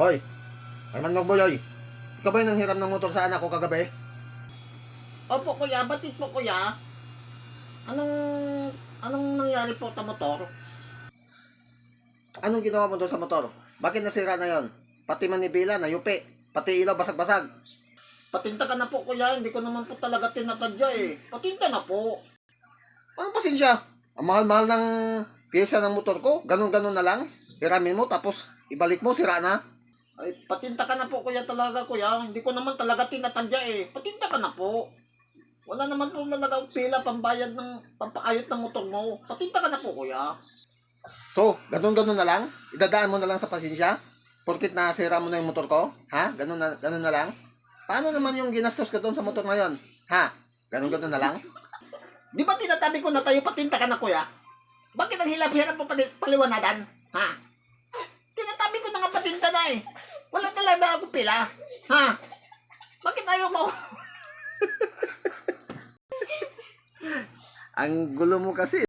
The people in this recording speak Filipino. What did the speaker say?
Hoy, Arman Magboyoy, ikaw ba yung nanghiram ng motor sa anak ko kagabi? Opo kuya, batit po kuya. Anong anong nangyari po sa motor? Anong ginawa mo doon sa motor? Bakit nasira na yon? Pati manibela, nayupi. Pati ilaw, basag-basag. Patinta ka na po kuya, hindi ko naman po talaga tinatadya eh. Patinta na po. Ano pasensya? Ang mahal-mahal ng pyesa ng motor ko, ganun-ganun na lang. Hiramin mo, tapos ibalik mo, sira na. Ay, patinta ka na po kuya talaga kuya. Hindi ko naman talaga tinatadya eh. Patinta ka na po. Wala naman po talaga pila pambayad ng pampaayot ng motor mo. Patinta ka na po kuya. So, ganun-ganun na lang? Idadaan mo na lang sa pasensya? Porkit nasira mo na yung motor ko? Ha? Ganun na lang? Paano naman yung ginastos ko doon sa motor ngayon? Ha? Ganun-ganun na lang? Di ba tinatabi ko na tayo patinta ka na kuya? Bakit ang hilap-hirap mo paliwanadan? Ha? Tinatabi ko na nga patinta na eh. Wala talaga ako pila. Ha? Bakit ayaw mo? Ang gulo mo kasi.